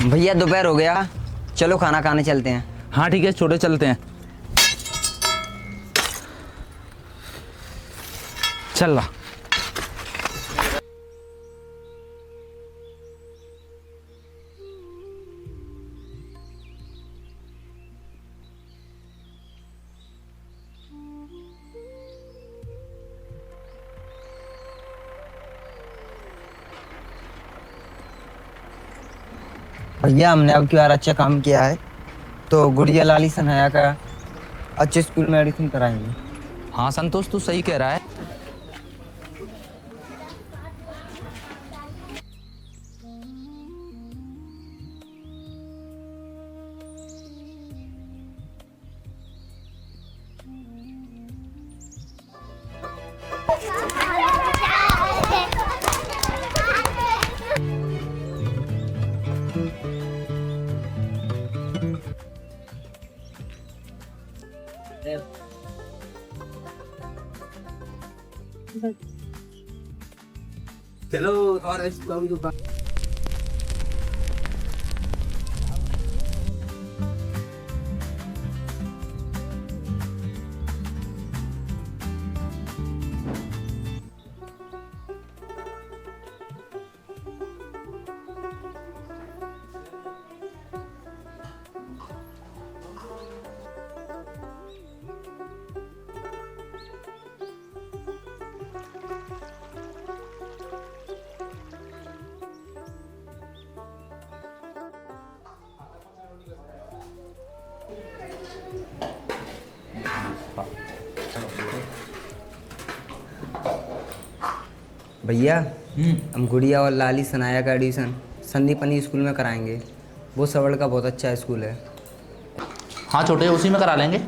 भैया दोपहर हो गया, चलो खाना खाने चलते हैं। हाँ ठीक है छोटे, चलते हैं। चल ला। भैया हमने अब की बार अच्छा काम किया है तो गुड़िया लाली सनाया का अच्छे स्कूल में एडमिशन कराएंगे। हाँ संतोष तू सही कह रहा है। चलो और दुकान। भैया हम गुड़िया और लाली सनाया का एडमिशन संदीपनी स्कूल में कराएंगे। वो सवड़ का बहुत अच्छा स्कूल है। हाँ छोटे, उसी में करा लेंगे।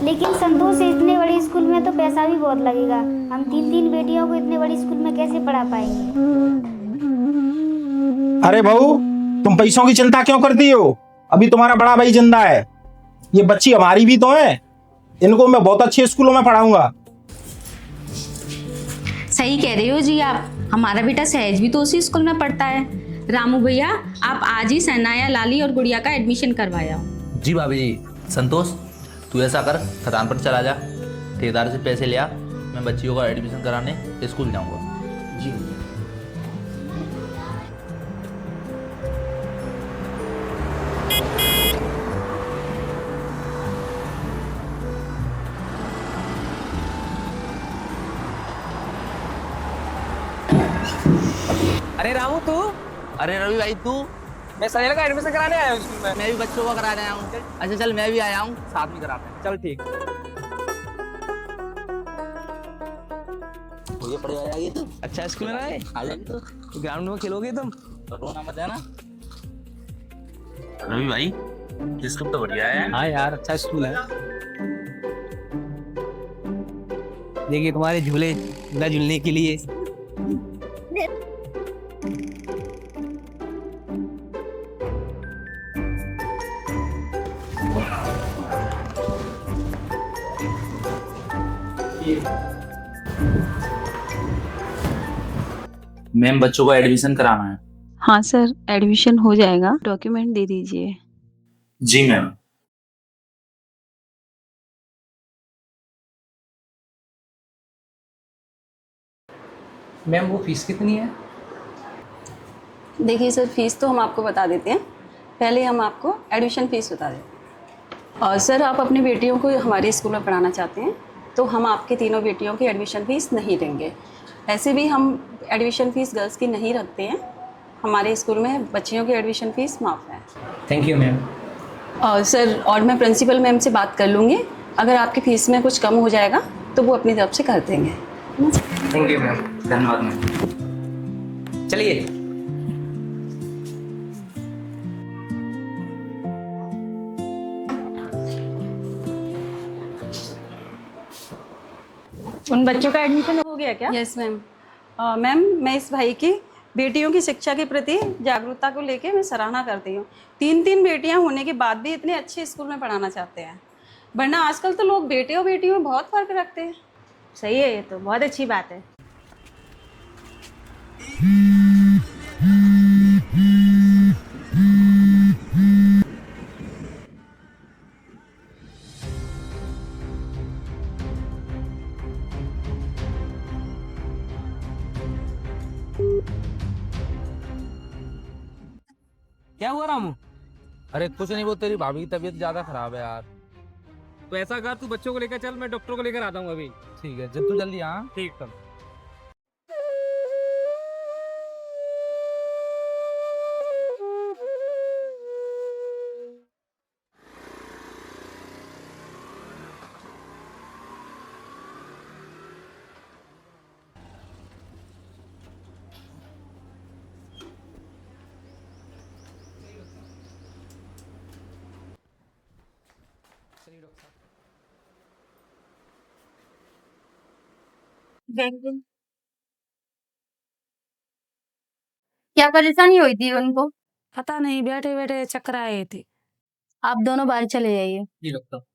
लेकिन संतोष इतने बड़े स्कूल में तो पैसा भी बहुत लगेगा। हम तीन तीन बेटियों को इतने बड़े स्कूल में कैसे पढ़ा पाएंगे? अरे बहू, तुम पैसों की चिंता क्यों करती हो? अभी तुम्हारा बड़ा भाई जिंदा है। ये बच्ची हमारी भी तो है। इनको मैं बहुत अच्छे स्कूलों में पढ़ाऊंगा। सही कह रहे हो जी आप। हमारा बेटा सहज भी तो उसी स्कूल में पढ़ता है। रामू भैया, आप आज ही सनाया, लाली और गुड़िया का एडमिशन करवाया। जी भाभी जी। संतोष तू ऐसा कर, खदान पर चला जा, ठेकेदार से पैसे ले आ, मैं बच्चियों का एडमिशन कराने स्कूल जाऊंगा। जी अरे रामू तू? अरे रवि भाई तू? मैं सनेल का एडमिशन कराने आया हूँ स्कूल में। मैं भी बच्चों का कराने आया हूँ। अच्छा चल, मैं भी आया हूँ, साथ में कराते हैं। चल ठीक। मुझे पढ़ जाएगी तू। अच्छा स्कूल में आए? आ जाएगी तो ग्राउंड में खेलोगे तुम? रोना मत है ना। रवि भाई स्कूल तो बढ़िया है। हाँ यार अच्छा स्कूल है। देखिए तुम्हारे झूले झूला झूलने के लिए। मैम बच्चों का एडमिशन कराना है। हाँ सर, एडमिशन हो जाएगा, डॉक्यूमेंट दे दीजिए। जी मैम। मैम वो फीस कितनी है? देखिए सर, फीस तो हम आपको बता देते हैं। पहले हम आपको एडमिशन फीस बता देते हैं। और सर, आप अपनी बेटियों को हमारे स्कूल में पढ़ाना चाहते हैं तो हम आपके तीनों बेटियों की एडमिशन फ़ीस नहीं देंगे। ऐसे भी हम एडमिशन फ़ीस गर्ल्स की नहीं रखते हैं। हमारे स्कूल में बच्चियों की एडमिशन फ़ीस माफ़ है। Thank you ma'am. और सर, और मैं प्रिंसिपल मैम से बात कर लूँगी। अगर आपकी फ़ीस में कुछ कम हो जाएगा तो वो अपनी तरफ से कर देंगे। Thank you ma'am. धन्यवाद मैम। चलिए। उन बच्चों का एडमिशन हो गया क्या? Yes ma'am. मैम, मैं इस भाई की बेटियों की शिक्षा के प्रति जागरूकता को लेके मैं सराहना करती हूँ। तीन तीन बेटियाँ होने के बाद भी इतने अच्छे स्कूल में पढ़ाना चाहते हैं, वरना आजकल तो लोग बेटे और बेटियों में बहुत फ़र्क रखते हैं। सही है, ये तो बहुत अच्छी बात है। क्या हुआ रामू? अरे कुछ नहीं, वो तेरी भाभी की तबीयत ज्यादा खराब है यार। तो ऐसा कर, तू बच्चों को लेकर चल, मैं डॉक्टर को लेकर आता हूँ अभी। ठीक है, जब तू जल्दी आ। ठीक है। क्या परेशानी हुई थी उनको? पता नहीं, बैठे बैठे चक्कर आए थे। आप दोनों बाहर चले जाइए। जी डॉक्टर।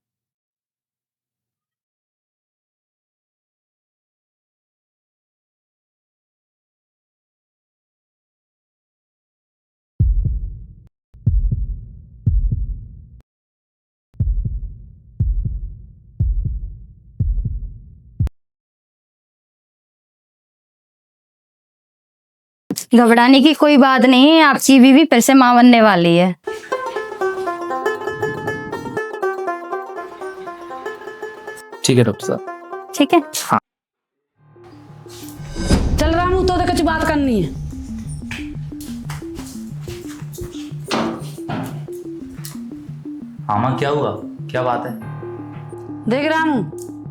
घबराने की कोई बात नहीं है, आपकी बीवी फिर से मां बनने वाली है। ठीक है डॉक्टर साहब। ठीक है। हाँ। चल रामू, तो कुछ बात करनी है। हाँ माँ, क्या हुआ? क्या बात है? देख रामू,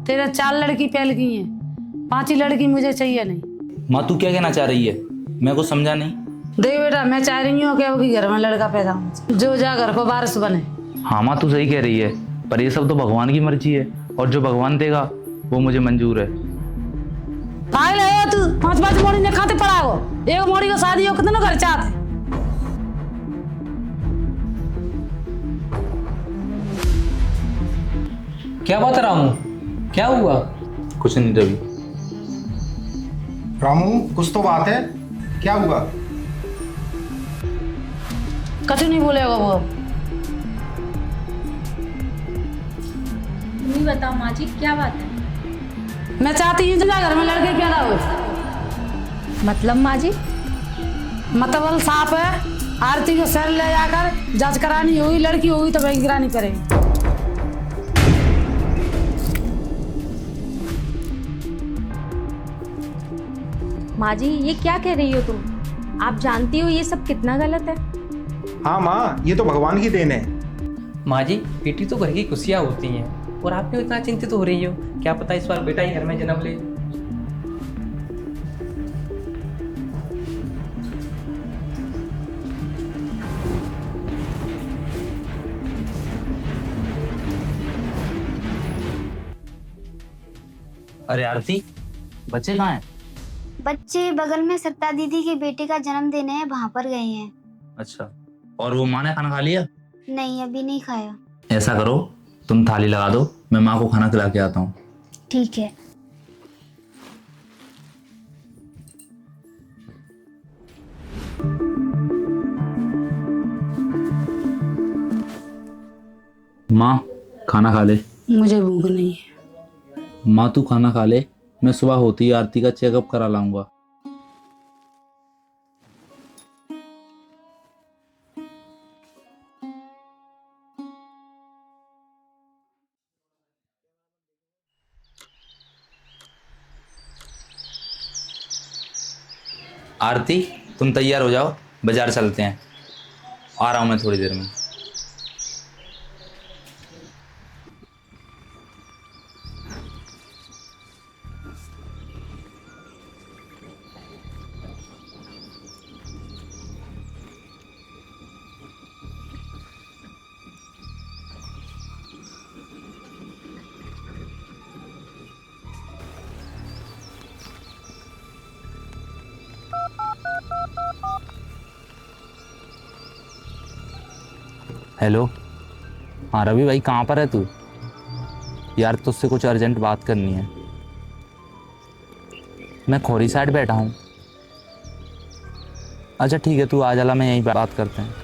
तेरा 4 लड़की पहल गई हैं, 5ही लड़की मुझे चाहिए नहीं। माँ तू क्या कहना चाह रही है? मैं कुछ समझा नहीं। देख बेटा, मैं चाह रही हूँ कि वो घर में लड़का पैदा हो जो जा घर को वारिस बने। हाँ माँ, तू सही कह रही है, पर ये सब तो भगवान की मर्जी है, और जो भगवान देगा वो मुझे मंजूर है। पागल है तू? 5 मोड़ी ने खाते पड़ा हो, एक मोड़ी को शादी हो, कितने घर चाहते। क्या बात है रामू, क्या हुआ? कुछ नहीं रवि। रामू कुछ तो बात है, क्या हुआ? कुछ नहीं बोलेगा वो। तुम ही बताओ माँ जी, क्या बात है? मैं चाहती हूँ घर में लड़के पैदा हो। मतलब माँ जी? मतलब साफ है, आरती को सर ले जाकर जांच करानी हुई, लड़की हुई तो वही गिरानी करेगी। माँ जी, ये क्या कह रही हो तुम? आप जानती हो ये सब कितना गलत है। हाँ माँ, ये तो भगवान की देन है। माँ जी, बेटी तो घर की खुशियाँ होती हैं, और आप क्यों इतना चिंतित हो रही हो? क्या पता इस बार बेटा ही घर में जन्म ले। अरे आरती, बच्चे कहाँ हैं? बच्चे बगल में सत्ता दीदी के बेटे का जन्मदिन है, वहां पर गए हैं। अच्छा, और वो माँ ने खाना खा लिया? नहीं, अभी नहीं खाया। ऐसा करो, तुम थाली लगा दो, मैं माँ को खाना खिला के आता हूँ। ठीक है। माँ खाना खा ले। मुझे भूख नहीं है। माँ तू खाना खा ले, मैं सुबह होती ही आरती का चेकअप करा लाऊंगा। आरती तुम तैयार हो जाओ, बाजार चलते हैं। आ रहा हूँ मैं थोड़ी देर में। हेलो, हाँ रवि भाई, कहाँ पर है तू? यार तुझसे कुछ अर्जेंट बात करनी है। मैं खोरी साइड बैठा हूँ। अच्छा ठीक है, तू आ जाला, मैं यहीं बात करते हैं।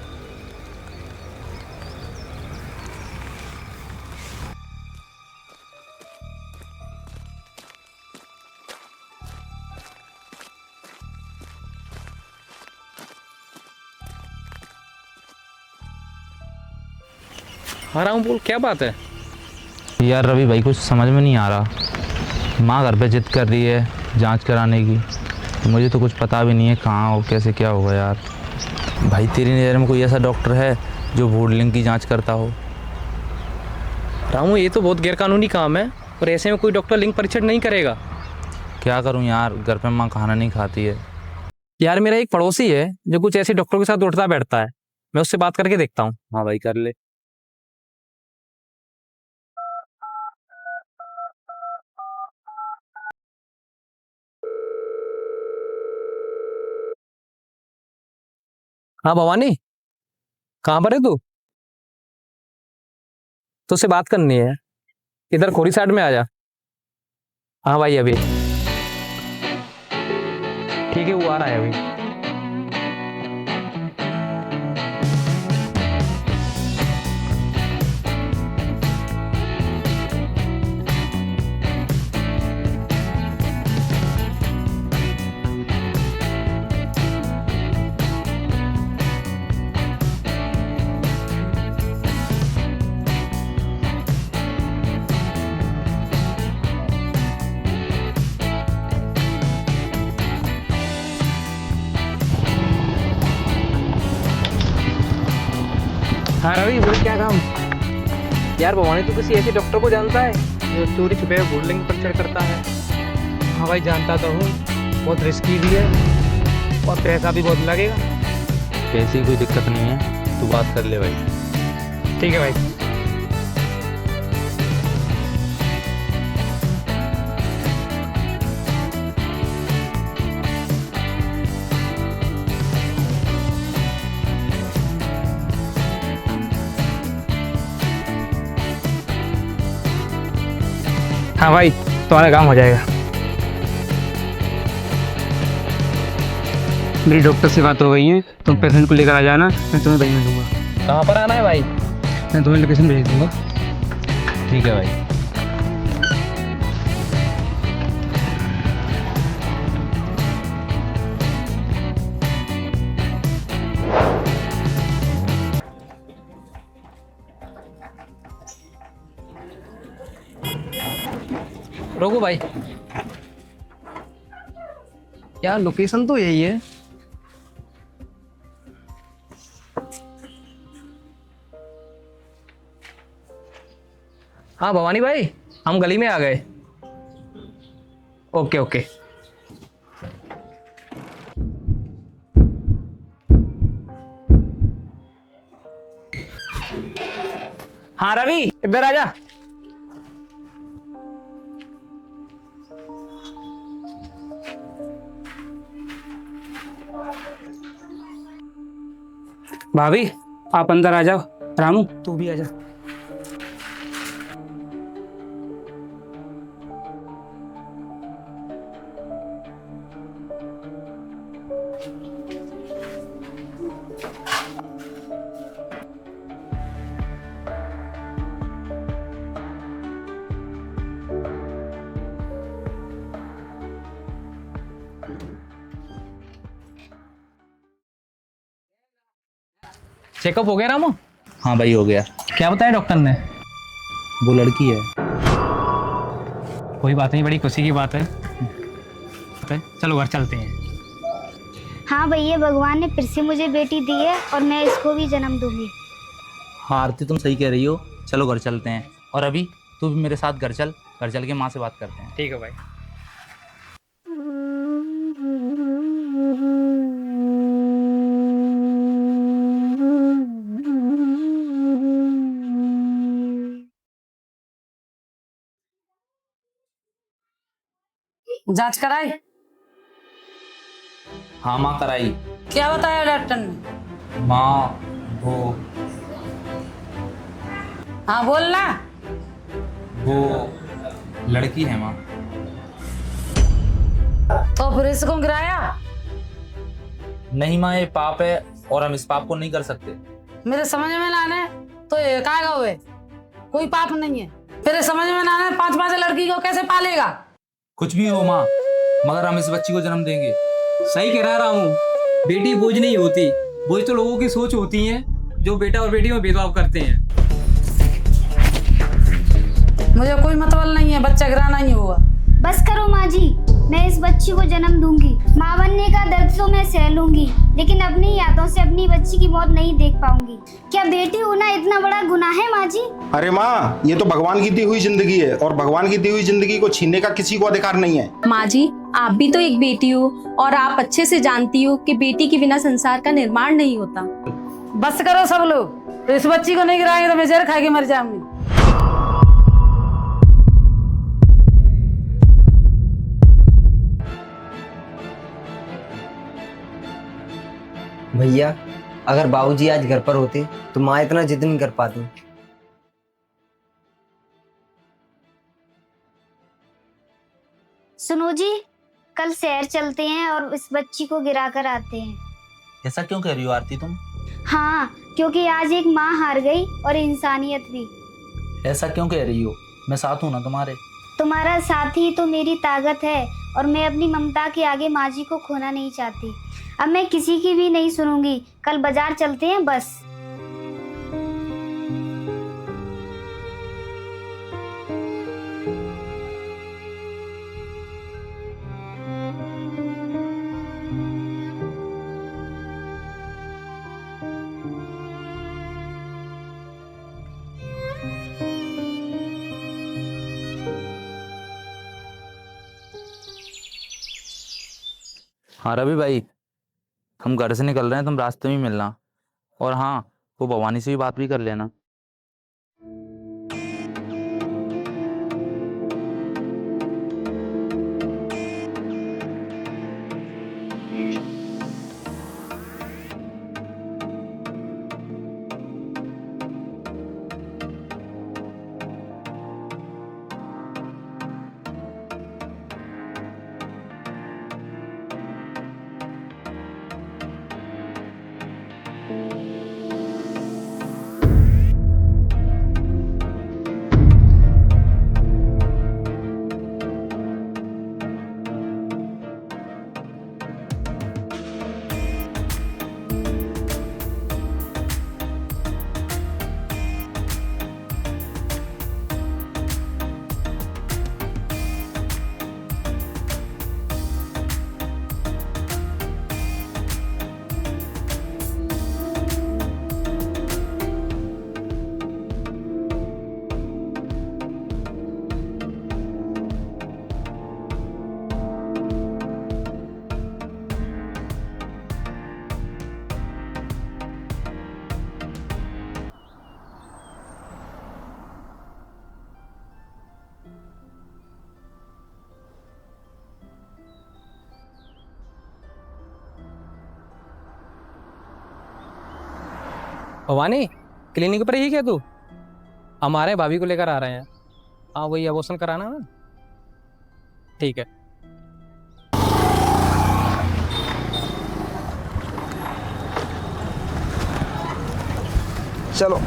हाँ राम बोल, क्या बात है? यार रवि भाई, कुछ समझ में नहीं आ रहा। माँ घर पे जिद कर रही है जांच कराने की, मुझे तो कुछ पता भी नहीं है कहाँ और कैसे क्या होगा। यार भाई, तेरी नज़र में कोई ऐसा डॉक्टर है जो भ्रूण लिंग की जांच करता हो? रामू, ये तो बहुत गैरकानूनी काम है और ऐसे में कोई डॉक्टर लिंग परीक्षण नहीं करेगा। क्या करूँ यार, घर पे माँ खाना नहीं खाती है। यार मेरा एक पड़ोसी है जो कुछ ऐसे डॉक्टरों के साथ उठता बैठता है, मैं उससे बात करके देखता हूँ। हाँ भाई, कर ले। हाँ भवानी, कहाँ पर है तू? तो उससे बात करनी है, इधर खोरी साइड में आ जा। हाँ भाई, अभी ठीक है, वो आ रहा है अभी। हाँ रवि बोल, क्या काम? यार भवानी, तू किसी ऐसे डॉक्टर को जानता है जो चोरी छुपे भ्रूण लिंग परीक्षण करता है? हाँ भाई, जानता तो हूँ, बहुत रिस्की भी है और पैसा भी बहुत लगेगा। पैसे की कोई दिक्कत नहीं है, तू बात कर ले भाई। ठीक है भाई। हाँ भाई, तुम्हारा काम हो जाएगा। मेरी डॉक्टर से बात हो गई है, तुम पेशेंट को लेकर आ जाना, मैं तुम्हें वहीं मिलूंगा। कहाँ पर आना है भाई? मैं तुम्हें लोकेशन भेज दूंगा। ठीक है भाई। रोको भाई, यार लोकेशन तो यही है। हाँ भवानी भाई, हम गली में आ गए। Okay okay. हाँ रवि, इधर आ जा। भाभी, आप अंदर आ जाओ। रामू, तू भी आ जा। चेकअप हो गया रामू? हाँ भाई, हो गया। क्या बताया डॉक्टर ने? वो लड़की है। कोई बात नहीं, बड़ी खुशी की बात है। चलो घर चलते हैं। हाँ भैया, भगवान ने फिर से मुझे बेटी दी है और मैं इसको भी जन्म दूंगी। हाँ आरती, तुम सही कह रही हो, चलो घर चलते हैं। और अभी तू भी मेरे साथ घर चल के माँ से बात करते हैं। ठीक है भाई। जांच कराई? हाँ माँ, कराई। क्या बताया डॉक्टर ने? माँ वो हाँ बोलना। लड़की है माँ। फिर इसको गिराया? नहीं माँ, ये पाप है और हम इस पाप को नहीं कर सकते। मेरे समझ में ना आने तो ये काय गौ है, कोई पाप नहीं है। तेरे समझ में ना आने 5-5 लड़की को कैसे पालेगा? कुछ भी हो माँ, मगर हम इस बच्ची को जन्म देंगे। सही कह रहा रामू, बेटी बोझ नहीं होती, बोझ तो लोगों की सोच होती है जो बेटा और बेटी में भेदभाव करते हैं। मुझे कोई मतलब नहीं है, बच्चा गिराना ही होगा। बस करो माँ जी, मैं इस बच्ची को जन्म दूंगी। माँ बनने का दर्द तो मैं सह लूंगी, लेकिन अपनी यादों से अपनी बच्ची की मौत नहीं देख पाऊंगी। क्या बेटी होना इतना बड़ा गुनाह है माँ जी? अरे माँ, ये तो भगवान की दी हुई जिंदगी है और भगवान की दी हुई जिंदगी को छीनने का किसी को अधिकार नहीं है। माँ जी, आप भी तो एक बेटी हो और आप अच्छे से जानती हो कि बेटी के बिना संसार का निर्माण नहीं होता। बस करो सब लोग, तो इस बच्ची को नहीं गिराएंगे तो मैं जहर खा के मर जाऊंगी। भैया, अगर बाबूजी आज घर पर होते तो माँ इतना जिद नहीं कर पाती। सुनो जी, कल शहर चलते हैं और इस बच्ची को गिरा कर आते हैं। ऐसा क्यों कह रही हो आरती तुम? हाँ, क्योंकि आज एक माँ हार गई और इंसानियत भी। ऐसा क्यों कह रही हो? मैं साथ हूँ ना तुम्हारे। तुम्हारा साथ ही तो मेरी ताकत है और मैं अपनी ममता के आगे माँ जी को खोना नहीं चाहती। अब मैं किसी की भी नहीं सुनूंगी। कल बाजार चलते हैं बस। हाँ रवि भाई, हम घर से निकल रहे हैं, तुम रास्ते में मिलना। और हाँ, वो भवानी से भी बात भी कर लेना। भवानी, क्लिनिक पर ही क्या तू? हमारे भाभी को लेकर आ रहे हैं। हाँ, वही अबॉर्शन कराना ना। ठीक है। चलो।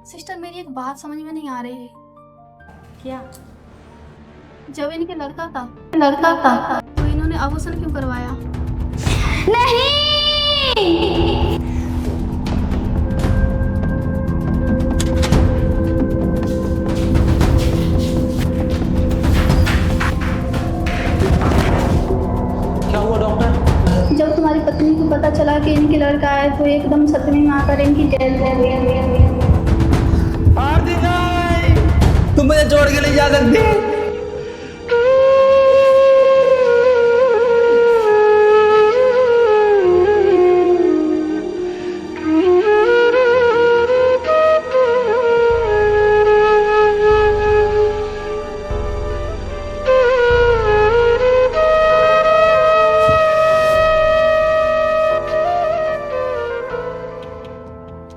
सिस्टर मेरी एक बात समझ में नहीं आ रही है। क्या? जब इनके लड़का था तो इन्होंने अबॉर्शन क्यों करवाया? नहीं। क्या हुआ डॉक्टर? जब तुम्हारी पत्नी को पता चला कि इनके लड़का है तो एकदम सतमी माँ कर इनकी जेल ले गई। तुम मुझे छोड़ के नहीं जा सकती।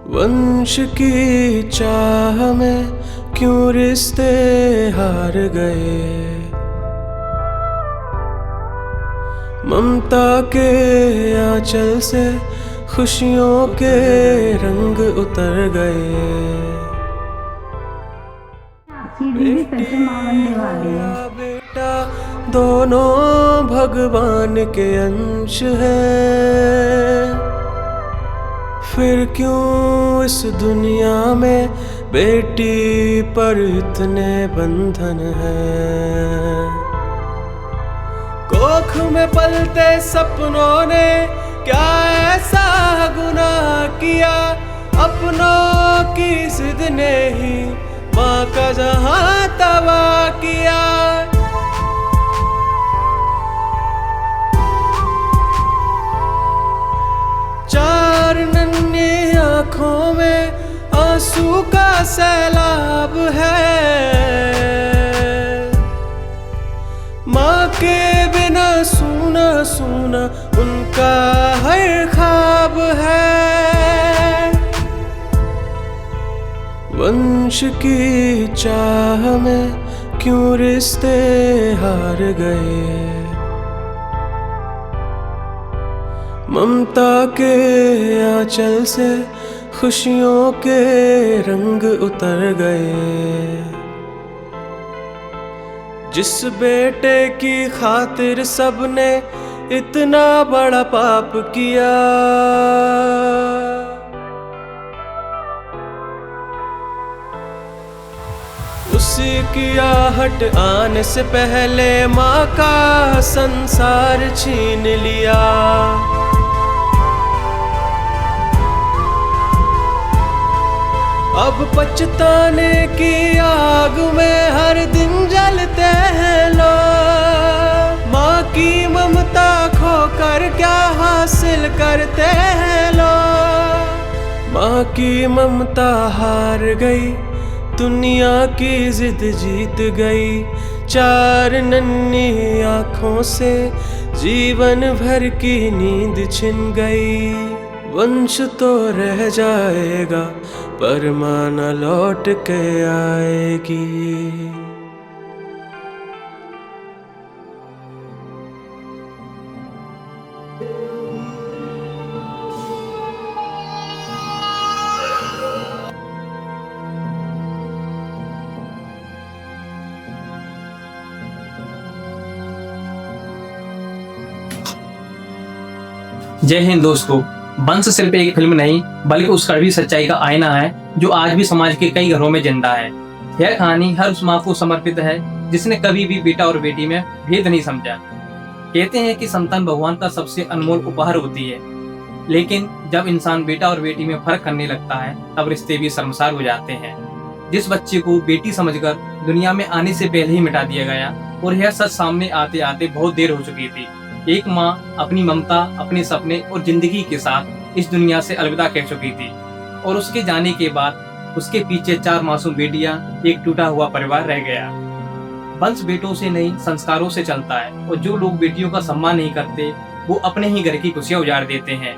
वंश की चाह में क्यों रिश्ते हार गए, ममता के आंचल से खुशियों के रंग उतर गए। बेटा दोनों भगवान के अंश हैं, फिर क्यों इस दुनिया में बेटी पर इतने बंधन हैं। कोख में पलते सपनों ने क्या ऐसा गुनाह किया, अपनों की जिद ने ही माँ का जहां तबाह किया। चार नन्ही आँखों में आंसू का सैलाब है, माँ के बिना सूना सूना उनका हर ख्वाब है। वंश की चाह में क्यों रिश्ते हार गए, ममता के आंचल से खुशियों के रंग उतर गए। जिस बेटे की खातिर सबने इतना बड़ा पाप किया, उसी की आहट आने से पहले माँ का संसार छीन लिया। अब पछताने की आग में हर दिन जलते हैं लोग, माँ की ममता खोकर क्या हासिल करते हैं लोग। माँ की ममता हार गई, दुनिया की जिद जीत गई। चार नन्ही आँखों से जीवन भर की नींद छिन गई। वंश तो रह जाएगा पर माँ न लौट के आएगी। जय हिंद दोस्तों। वंश सिर्फ एक फिल्म नहीं बल्कि उस कड़वी सच्चाई का आईना है जो आज भी समाज के कई घरों में जिंदा है। यह कहानी हर उस माँ को समर्पित है जिसने कभी भी बेटा और बेटी में भेद नहीं समझा। कहते हैं कि संतान भगवान का सबसे अनमोल उपहार होती है, लेकिन जब इंसान बेटा और बेटी में फर्क करने लगता है तब रिश्ते भी शर्मसार हो जाते हैं। जिस बच्चे को बेटी समझकर दुनिया में आने से पहले ही मिटा दिया गया और यह सच सामने आते आते बहुत देर हो चुकी थी। एक माँ अपनी ममता, अपने सपने और जिंदगी के साथ इस दुनिया से अलविदा कह चुकी थी और उसके जाने के बाद उसके पीछे 4 मासूम बेटियां, एक टूटा हुआ परिवार रह गया। वंश बेटों से नहीं संस्कारों से चलता है और जो लोग बेटियों का सम्मान नहीं करते वो अपने ही घर की खुशियां उजाड़ देते हैं।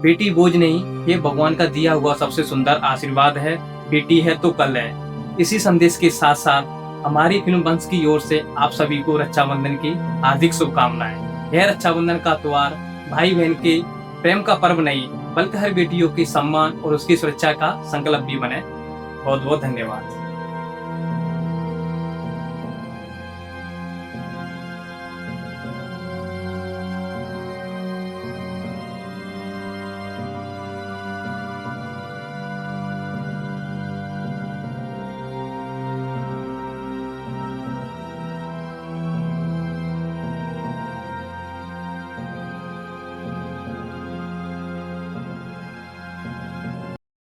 बेटी बोझ नहीं, ये भगवान का दिया हुआ सबसे सुंदर आशीर्वाद है। बेटी है तो कल है। इसी संदेश के साथ साथ हमारी फिल्म वंश की ओर से आप सभी को रक्षाबंधन की हार्दिक शुभकामनाएं। यह रक्षाबंधन का त्योहार भाई बहन के प्रेम का पर्व नहीं बल्कि हर बेटियों के सम्मान और उसकी सुरक्षा का संकल्प भी बने। बहुत बहुत धन्यवाद।